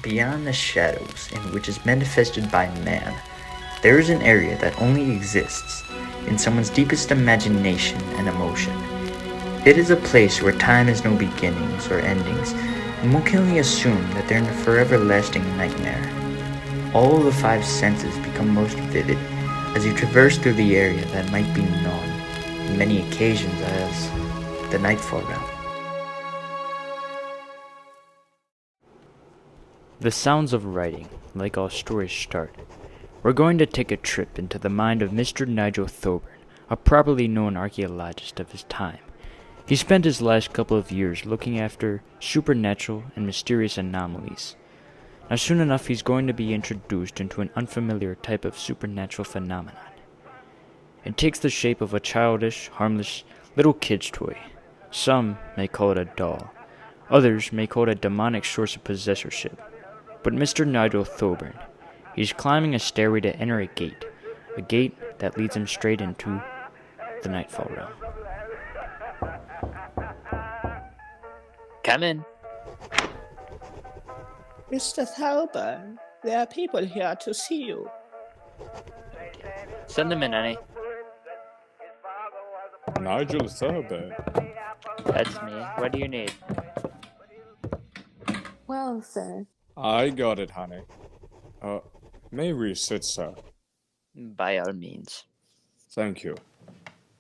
beyond the shadows in which is manifested by man, there is an area that only exists in someone's deepest imagination and emotion. It is a place where time has no beginnings or endings, and one can only assume that they're in a forever lasting nightmare. All of the five senses become most vivid as you traverse through the area that might be known on many occasions as the Nightfall Realm. The sounds of writing, like all stories start. We're going to take a trip into the mind of Mr. Nigel Thoeburn, a properly known archaeologist of his time. He spent his last couple of years looking after supernatural and mysterious anomalies. Now soon enough he's going to be introduced into an unfamiliar type of supernatural phenomenon. It takes the shape of a childish, harmless, little kid's toy. Some may call it a doll. Others may call it a demonic source of possessorship. But Mr. Nigel Thoeburn, he's climbing a stairway to enter a gate that leads him straight into the Nightfall Realm. Come in. Mr. Thoeburn, there are people here to see you. Send them in, Annie. Nigel Thoeburn. That's me. What do you need? Well, sir. I got it, honey. May we sit, sir? By all means. Thank you.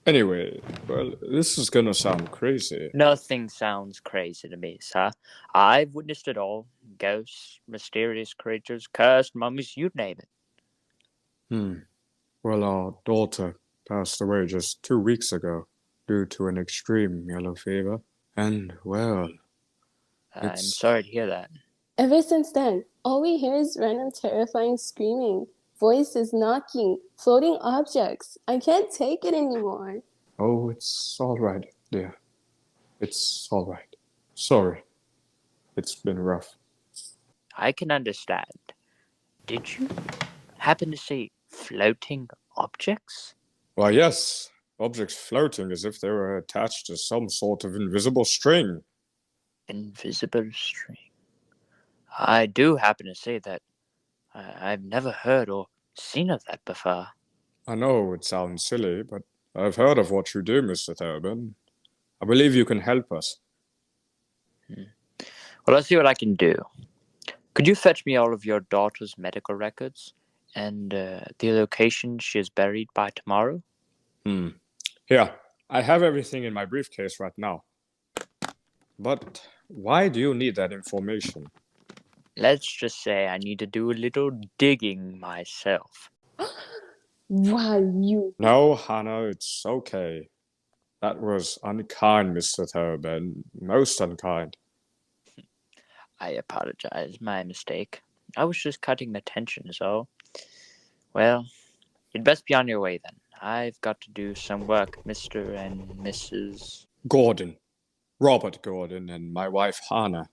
Anyway, well, this is gonna sound crazy. Nothing sounds crazy to me, sir. I've witnessed it all. Ghosts, mysterious creatures, cursed mummies, you name it. Well, our daughter passed away just 2 weeks ago due to an extreme yellow fever. And, well... I'm sorry to hear that. Ever since then, all we hear is random terrifying screaming, voices knocking, floating objects. I can't take it anymore. Oh, it's all right, dear. It's all right. Sorry. It's been rough. I can understand. Did you happen to see floating objects? Why, yes. Objects floating as if they were attached to some sort of invisible string. Invisible string. I do happen to say that I've never heard or seen of that before. I know it sounds silly, but I've heard of what you do, Mr. Thoeburn. I believe you can help us. Well, let's see what I can do. Could you fetch me all of your daughter's medical records and the location she is buried by tomorrow? Here, I have everything in my briefcase right now. But why do you need that information? Let's just say I need to do a little digging myself. Wow, you... No, Hannah, it's okay. That was unkind, Mr. Thoeburn. Most unkind. I apologize. My mistake. I was just cutting the tension, so... Well, you'd best be on your way then. I've got to do some work, Mr. and Mrs. Gordon. Robert Gordon and my wife, Hannah.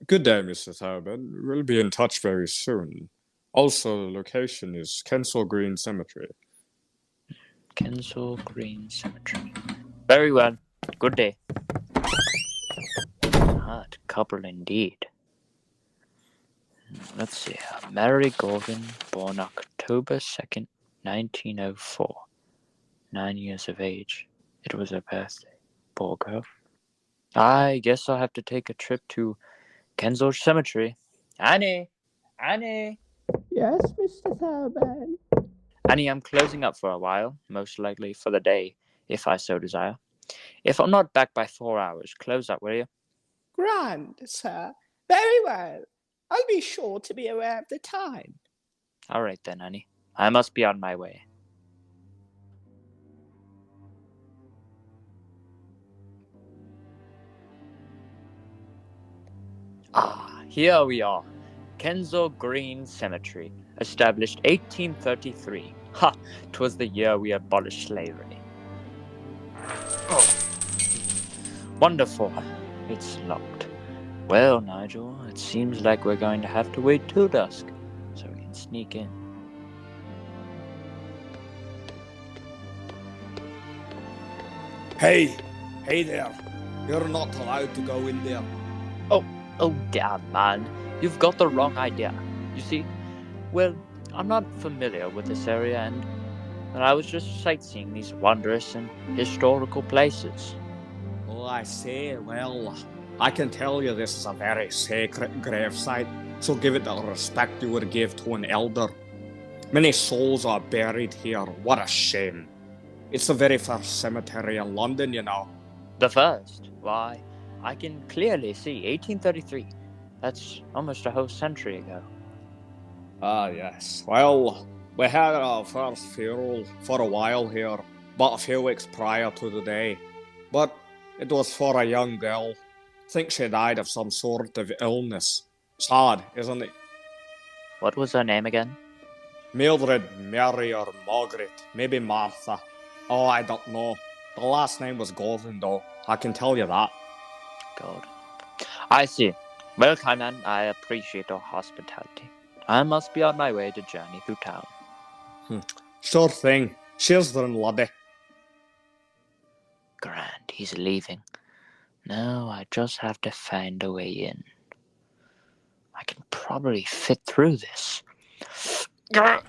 Good day, Mr. Thoeburn. We'll be in touch very soon. Also, the location is Kensal Green Cemetery. Kensal Green Cemetery. Very well. Good day. Hot couple indeed. Let's see. Mary Gordon, born October 2nd, 1904. 9 years of age. It was her birthday. Poor girl. I guess I'll have to take a trip to Kensal Cemetery. Annie! Annie! Yes, Mr. Thoeburn. Annie, I'm closing up for a while, most likely for the day, if I so desire. If I'm not back by 4 hours, close up, will you? Grand, sir. Very well. I'll be sure to be aware of the time. All right then, Annie. I must be on my way. Here we are. Kensal Green Cemetery, established 1833. Ha! 'Twas the year we abolished slavery. Oh. Wonderful. It's locked. Well, Nigel, it seems like we're going to have to wait till dusk, so we can sneak in. Hey there. You're not allowed to go in there. Oh, damn, man. You've got the wrong idea. You see, well, I'm not familiar with this area, and I was just sightseeing these wondrous and historical places. Oh, I say, well, I can tell you this is a very sacred gravesite, so give it the respect you would give to an elder. Many souls are buried here. What a shame. It's the very first cemetery in London, you know. The first? Why, I can clearly see 1833. That's almost a whole century ago. Ah, yes. Well, we had our first funeral for a while here, but a few weeks prior to the day. But it was for a young girl. Think she died of some sort of illness. Sad, isn't it? What was her name again? Mildred, Mary, or Margaret. Maybe Martha. Oh, I don't know. The last name was Gordon, though. I can tell you that. God. I see. Well, kind man, I appreciate your hospitality. I must be on my way to journey through town. Sure thing. Cheers then, laddie. Grand, he's leaving. Now I just have to find a way in. I can probably fit through this. Oh,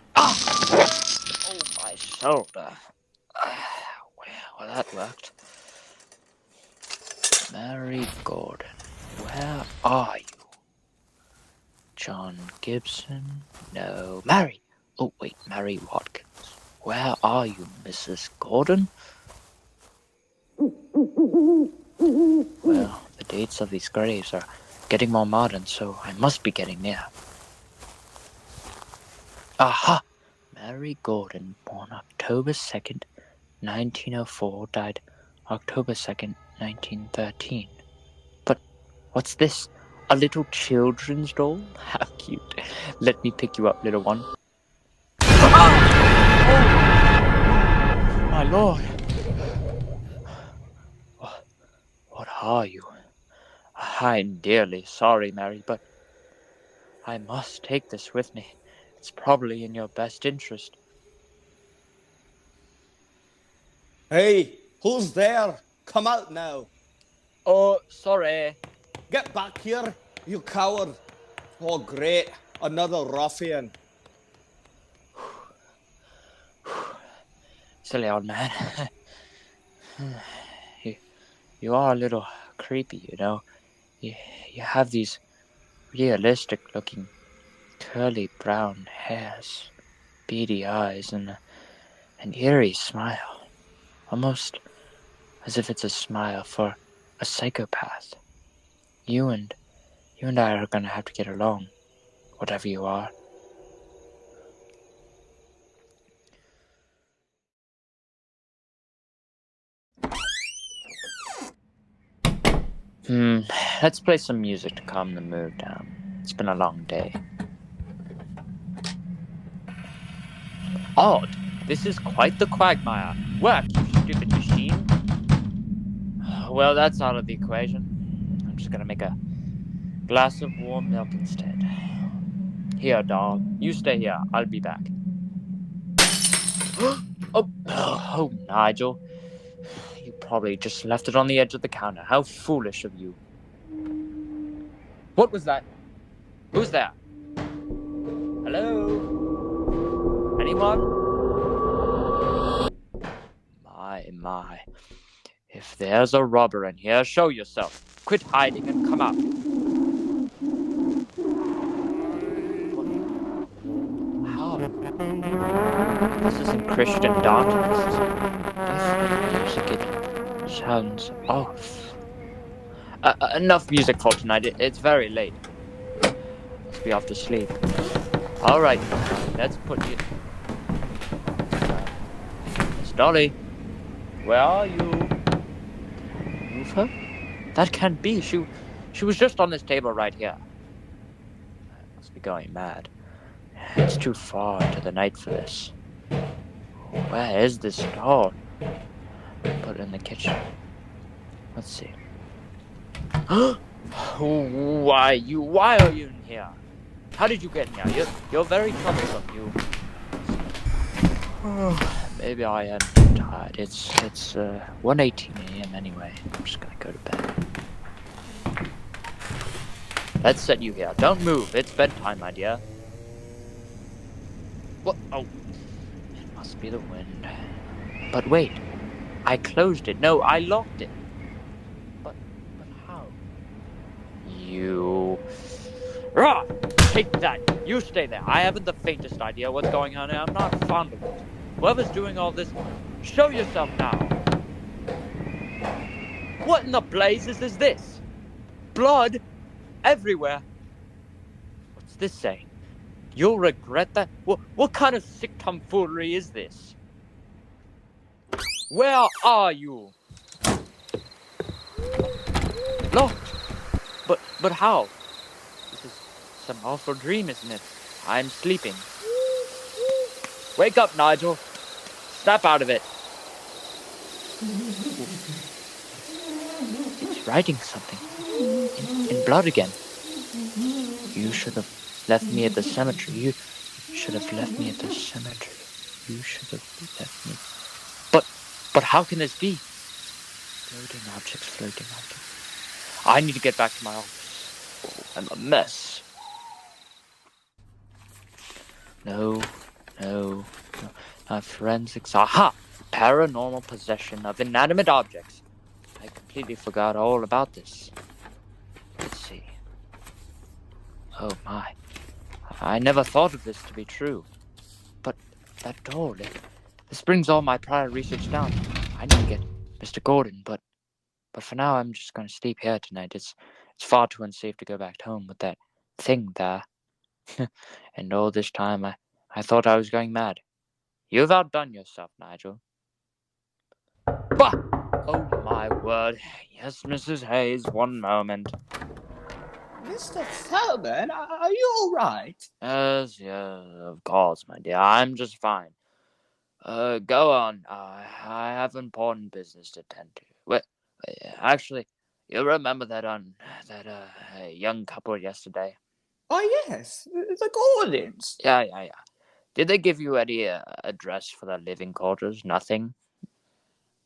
my shoulder. Well, that worked. Mary Gordon, where are you? John Gibson? No. Mary! Oh, wait, Mary Watkins. Where are you, Mrs. Gordon? Well, the dates of these graves are getting more modern, so I must be getting near. Aha! Mary Gordon, born October 2nd, 1904, died October 2nd, 1913. But what's this? A little children's doll? How cute. Let me pick you up, little one. My lord! What are you? I'm dearly sorry, Mary, but I must take this with me. It's probably in your best interest. Hey, who's there? Come out now. Oh, sorry. Get back here, you coward. Oh, great. Another ruffian. Silly old man. You are a little creepy, you know. You have these realistic-looking curly brown hairs, beady eyes, and an eerie smile. Almost as if it's a smile for a psychopath. You and I are gonna have to get along, whatever you are. Let's play some music to calm the mood down. It's been a long day. Odd. This is quite the quagmire. Work, you stupid machine. Well, that's out of the equation. I'm just gonna make a glass of warm milk instead. Here, doll. You stay here. I'll be back. Oh, Nigel. You probably just left it on the edge of the counter. How foolish of you. What was that? Who's there? Hello? Anyone? My. If there's a robber in here, show yourself. Quit hiding and come out. How? This isn't Christian dance. This music. It sounds off. Enough music for tonight. It's very late. Must be off to sleep. All right, let's put you. Miss Dolly, where are you? Move her? That can't be. She was just on this table right here. I must be going mad. It's too far into the night for this. Where is this doll? Put it in the kitchen. Let's see. Why are you in here? How did you get in here? You're very troublesome, you. Maybe I am tired. It's 1:18 a.m. anyway. I'm just gonna go to bed. Let's set you here. Don't move. It's bedtime, my dear. What? Oh, it must be the wind. But wait, I closed it. No, I locked it. But how? You... Rah! Take that. You stay there. I haven't the faintest idea what's going on, and I'm not fond of it. Whoever's doing all this, show yourself now. What in the blazes is this? Blood? Everywhere. What's this saying? You'll regret that? What kind of sick tomfoolery is this? Where are you? Locked. But how? This is some awful dream, isn't it? I'm sleeping. Wake up, Nigel. Snap out of it. It's writing something. In blood again. You should have left me at the cemetery. You should have left me at the cemetery. You should have left me. But how can this be? Floating objects. I need to get back to my office. I'm a mess. No. Forensics. Aha! Paranormal possession of inanimate objects. I completely forgot all about this. Let's see. Oh my. I never thought of this to be true. But that door, this brings all my prior research down. I need to get Mr. Gordon, but for now I'm just going to sleep here tonight. It's far too unsafe to go back home with that thing there. And all this time I thought I was going mad. You've outdone yourself, Nigel. Bah! Oh my word. Yes, Mrs. Hayes, one moment. Mr. Thoeburn, are you all right? Yes, of course, my dear. I'm just fine. Go on. I have important business to attend to. Wait, actually, you remember that young couple yesterday? Oh, yes, the Gordons. Yeah. Did they give you any address for their living quarters? Nothing?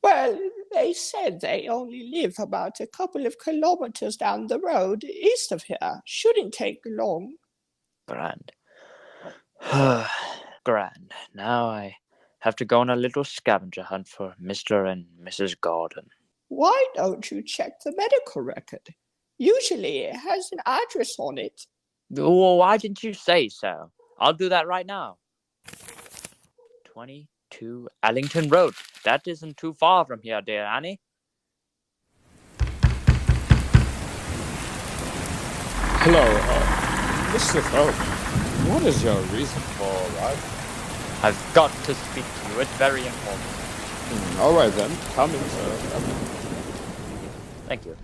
Well, they said they only live about a couple of kilometers down the road east of here. Shouldn't take long. Grand. Grand. Now I have to go on a little scavenger hunt for Mr. and Mrs. Gordon. Why don't you check the medical record? Usually it has an address on it. Well, why didn't you say so? I'll do that right now. 22 Allington Road. That isn't too far from here, dear Annie. Hello, Mr. Thoeburn. What is your reason for arriving? I've got to speak to you. It's very important. All right then, come in, sir. Thank you.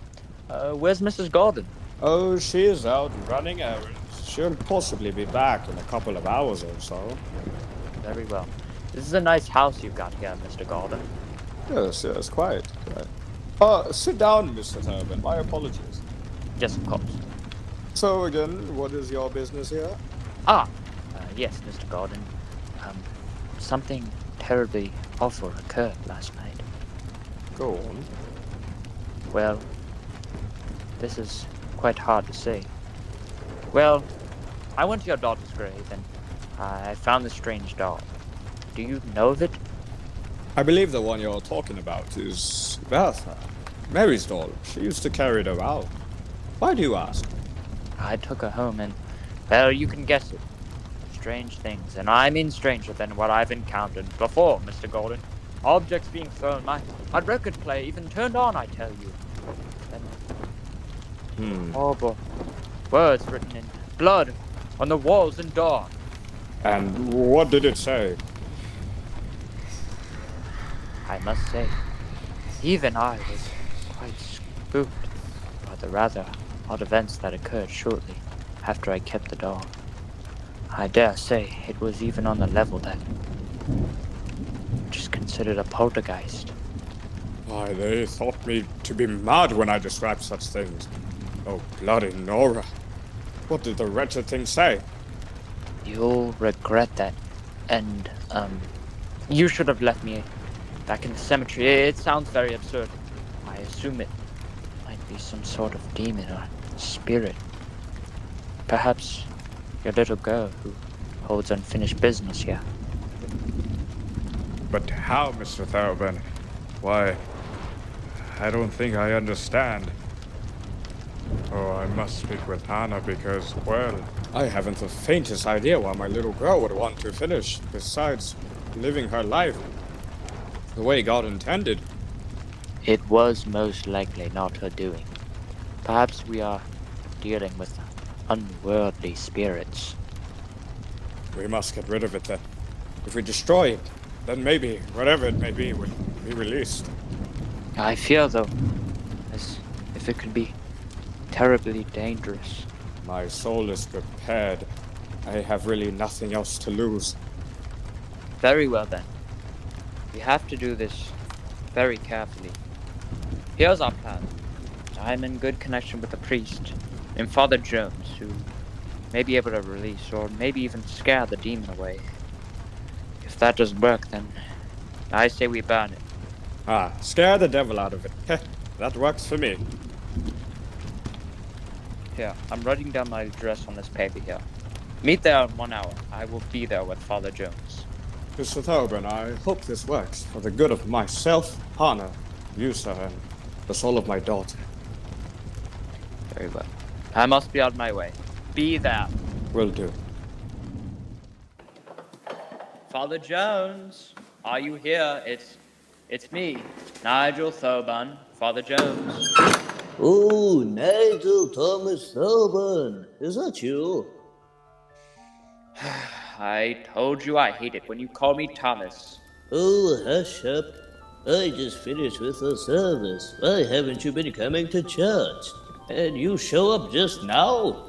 Where's Mrs. Gordon? Oh, she is out running errands. She'll possibly be back in a couple of hours or so. Very well. This is a nice house you've got here, Mr. Gordon. Yes, quite. Sit down, Mr. Thoeburn. My apologies. Yes, of course. So again, what is your business here? Yes, Mr. Gordon. Something terribly awful occurred last night. Go on. Well, this is quite hard to say. Well, I went to your daughter's grave and I found this strange doll. Do you know of it? I believe the one you're talking about is Bertha, Mary's doll. She used to carry it around. Why do you ask? I took her home and, well, you can guess it. Strange things, and I mean stranger than what I've encountered before, Mr. Gordon. Objects being thrown, my record player even turned on, I tell you. And horrible words written in blood on the walls and door. And what did it say? I must say, even I was quite spooked by the rather odd events that occurred shortly after I kept the doll. I dare say it was even on the level that just considered a poltergeist. Why, they thought me to be mad when I described such things. Oh, bloody Nora. What did the wretched thing say? You'll regret that. And, you should have left me back in the cemetery. It sounds very absurd. I assume it might be some sort of demon or spirit. Perhaps your little girl who holds unfinished business here. But how, Mr. Thoeburn? Why, I don't think I understand. Oh, I must speak with Hannah because, well, I haven't the faintest idea why my little girl would want to finish, besides living her life the way God intended. It was most likely not her doing. Perhaps we are dealing with unworldly spirits. We must get rid of it then. If we destroy it, then maybe, whatever it may be, will be released. I fear, though, as if it could be terribly dangerous. My soul is prepared. I have really nothing else to lose. Very well, then. We have to do this very carefully. Here's our plan. I'm in good connection with the priest and Father Jones, who may be able to release or maybe even scare the demon away. If that doesn't work, then I say we burn it. Ah, scare the devil out of it. Heh, that works for me. Here, I'm writing down my address on this paper here. Meet there in 1 hour. I will be there with Father Jones. Mr. Thoeburn, I hope this works for the good of myself, Hannah, you, sir, and the soul of my daughter. Very well. I must be on my way. Be there. Will do. Father Jones, are you here? It's me, Nigel Thoeburn, Father Jones. Oh, Nigel Thoeburn, is that you? I told you I hate it when you call me Thomas. Oh, hush up. I just finished with the service. Why haven't you been coming to church? And you show up just now?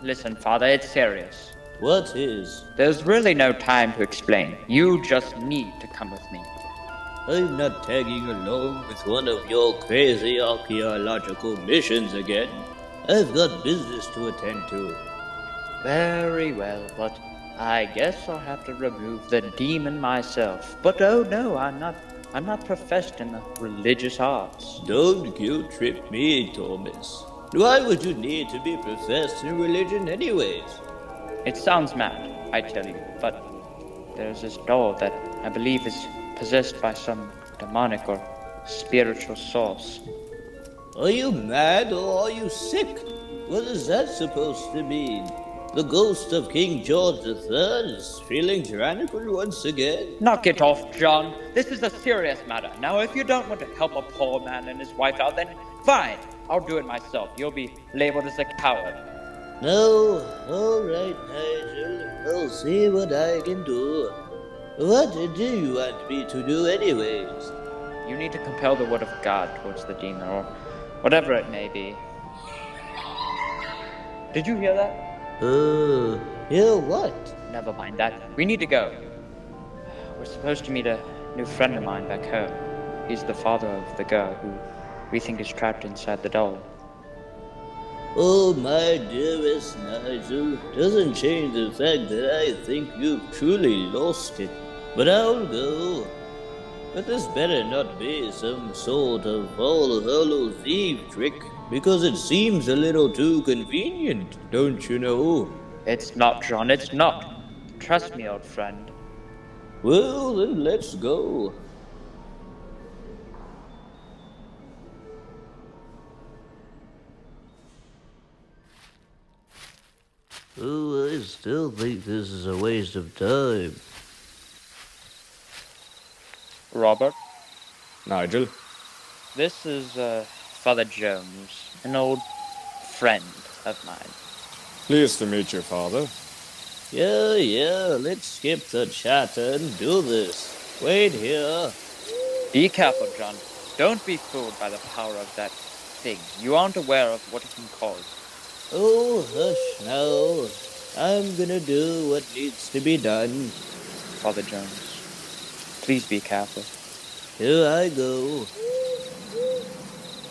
Listen, Father, it's serious. What is? There's really no time to explain. You just need to come with me. I'm not tagging along with one of your crazy archaeological missions again. I've got business to attend to. Very well, but I guess I'll have to remove the demon myself. But oh no, I'm not professed in the religious arts. Don't guilt trip me, Thomas. Why would you need to be professed in religion anyways? It sounds mad, I tell you, but there's this doll that I believe is possessed by some demonic or spiritual source. Are you mad or are you sick? What is that supposed to mean? The ghost of King George III is feeling tyrannical once again? Knock it off, John. This is a serious matter. Now, if you don't want to help a poor man and his wife out, then fine. I'll do it myself. You'll be labeled as a coward. No, all right, Nigel. I'll see what I can do. What do you want me to do anyways? You need to compel the word of God towards the demon, or whatever it may be. Did you hear that? Hear what? Never mind that. We need to go. We're supposed to meet a new friend of mine back home. He's the father of the girl who we think is trapped inside the doll. Oh, my dearest Nigel, doesn't change the fact that I think you've truly lost it. But I'll go. But this better not be some sort of All Hallows Eve trick, because it seems a little too convenient, don't you know? It's not, John, it's not. Trust me, old friend. Well, then let's go. Oh, I still think this is a waste of time. Robert, Nigel? this is Father Jones, an old friend of mine. Pleased to meet you, Father. Yeah, let's skip the chatter and do this. Wait here. Be careful, John. Don't be fooled by the power of that thing. You aren't aware of what it can cause. Oh, hush now. I'm gonna do what needs to be done. Father Jones, please be careful. Here I go.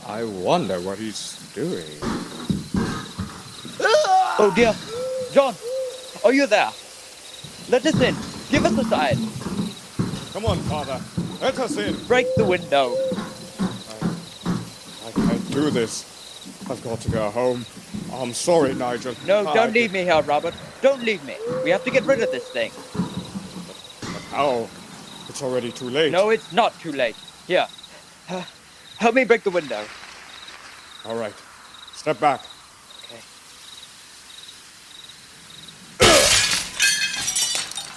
I wonder what he's doing. Oh dear! John! Are you there? Let us in! Give us a sign! Come on, Father. Let us in. Break the window! I can't do this. I've got to go home. I'm sorry, Nigel. No, don't leave me here, Robert. Don't leave me. We have to get rid of this thing. But how? It's already too late. No, it's not too late. Here. Help me break the window. All right. Step back.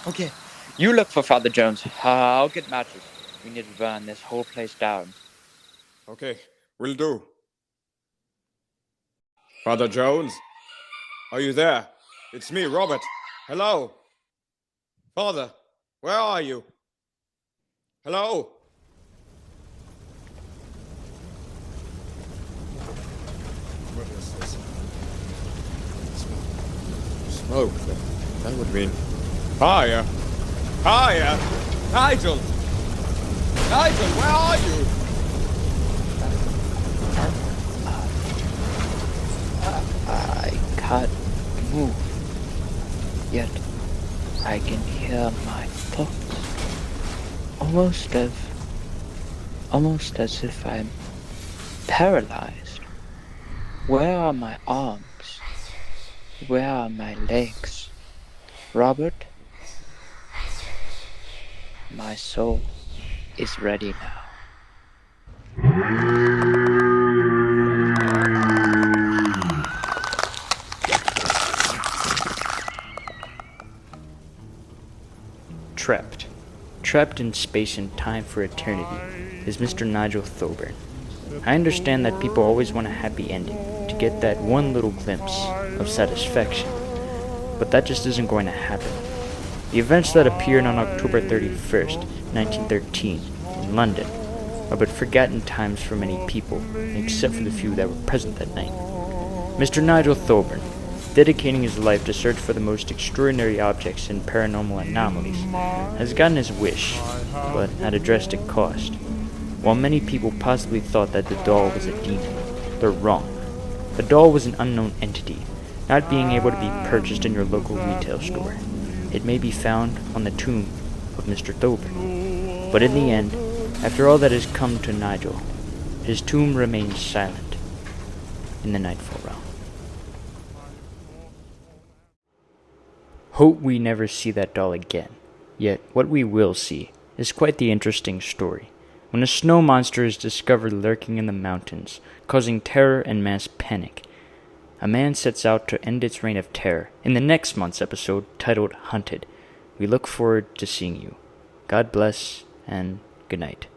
Okay. You look for Father Jones. I'll get matches. We need to burn this whole place down. Okay, will do. Father Jones? Are you there? It's me, Robert. Hello? Father, where are you? Hello? What is this? Smoke. That would mean fire. Fire! Nigel! Nigel, where are you? I can't move. Yet I can hear my thoughts. Almost as if I'm paralyzed. Where are my arms? Where are my legs? Robert? My soul is ready now. Trapped in space and time for eternity, is Mr. Nigel Thoeburn. I understand that people always want a happy ending, to get that one little glimpse of satisfaction, but that just isn't going to happen. The events that appeared on October 31st, 1913, in London, are but forgotten times for many people, except for the few that were present that night. Mr. Nigel Thoeburn, dedicating his life to search for the most extraordinary objects and paranormal anomalies, has gotten his wish, but at a drastic cost. While many people possibly thought that the doll was a demon, they're wrong. The doll was an unknown entity, not being able to be purchased in your local retail store. It may be found on the tomb of Mr. Thoeburn. But in the end, after all that has come to Nigel, his tomb remains silent in the Nightfall Realm. Hope we never see that doll again. Yet, what we will see is quite the interesting story. When a snow monster is discovered lurking in the mountains, causing terror and mass panic, a man sets out to end its reign of terror in the next month's episode titled Hunted. We look forward to seeing you. God bless, and good night.